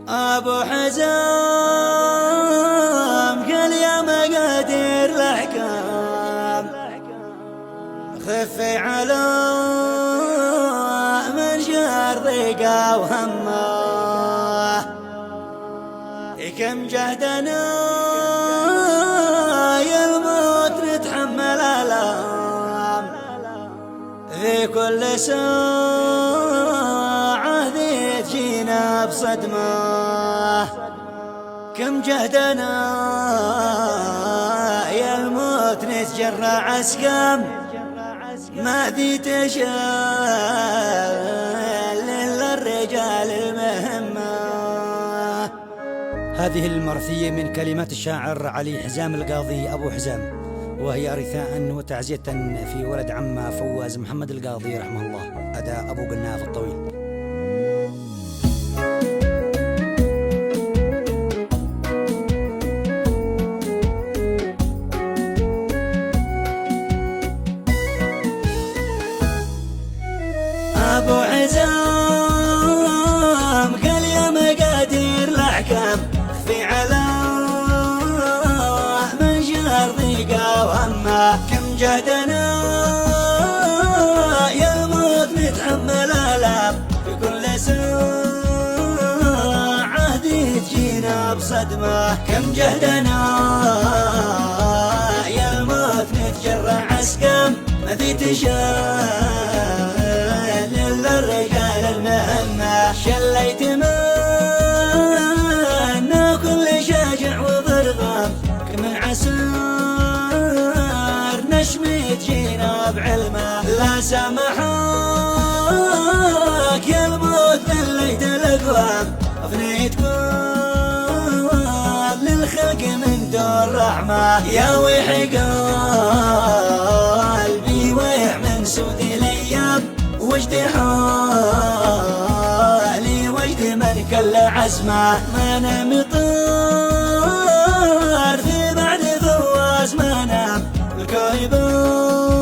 أبو حزام كل يوم قادر الأحكام خفي على من شر ضيقه وهمه كم جهدنا يا الموت نتحمل آلام في كل ساعة ذي تجينا بصدمة كم جهدنا يا الموت نتجرع أسقام ما ذي تشال إلا الرجال المهمة. هذه المرثية من كلمات الشاعر علي حزام القاضي أبو حزام، وهي رثاء وتعزية في ولد عمه فواز محمد القاضي رحمه الله، أداء أبو قناف الطويل. أبو حزام كل يوم قادر الأحكام في على من شر ضيقه وهمه كم جهدنا يا الموت نتحمل آلام في كل ساعة ذي تجينا بصدمة كم جهدنا يا الموت نتجرع أسقام ما في تشال الرجال المهمة شليت منا كل شاجع وضرغام كمن عسار نشمي تجينا بعلمه لا سامحاك يا الموت ذليت الأقوام أفنيت كل الخلق من دون رحمة يا ويح قلبي ويح من سود الأيام وجد حالي وجد من كل عزمه ما نام طار في بعد فواز ما نام الكوي بعد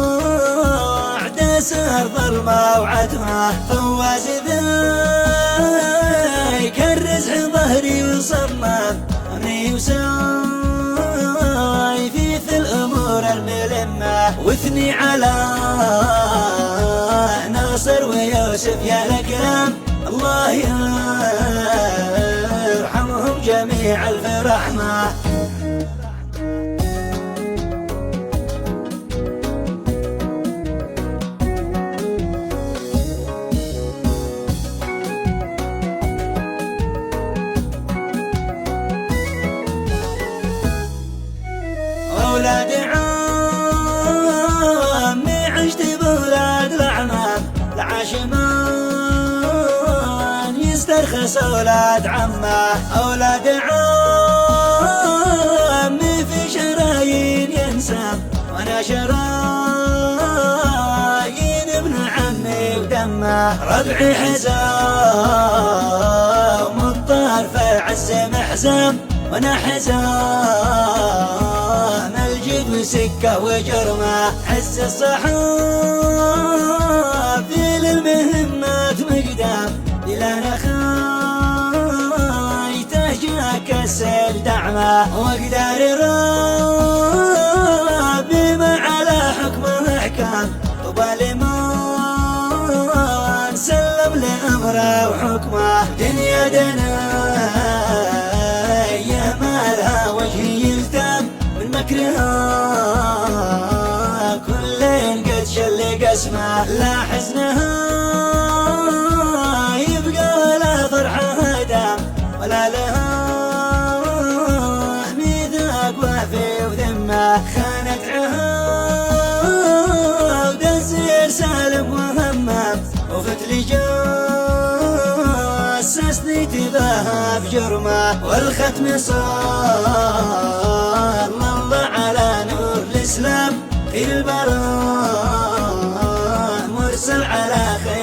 سهر ظلمه وعتمه فواز ذاك الرزح ظهري وصمم أمري وساي في الأمور الملمه واثني على ناصر ويوسف يا الأكرام الله يرحمهم جميع ألف رحمة. أولاد عمي عشت بولاد الأعمام العاشمان يسترخص أولاد عمه أولاد عمي في شرايين ينسام وأنا شرايين ابن عمي ودمه ربعي حزام الطار فعز محزام وأنا حزام الجد وسكة وجرمه حس الصحاب في للمهمات مقدام إلى نخايته جاك السيل دعمه وقدار ربي ما على حكمه أحكام طوبى لمن سلم لأمره وحكمه دنيا دنا يا مالها وجه يلتام من مكرها كل قد شل قسمه لا حزنها يبقى ولا فرحها دام ولا لها ميثاق وفي وذمه خانت عهد الزير سالم وهمام وفتلي جاسسني تباهى بجرمه والختم صار الله على نور الإسلام في البراء مرسل على خير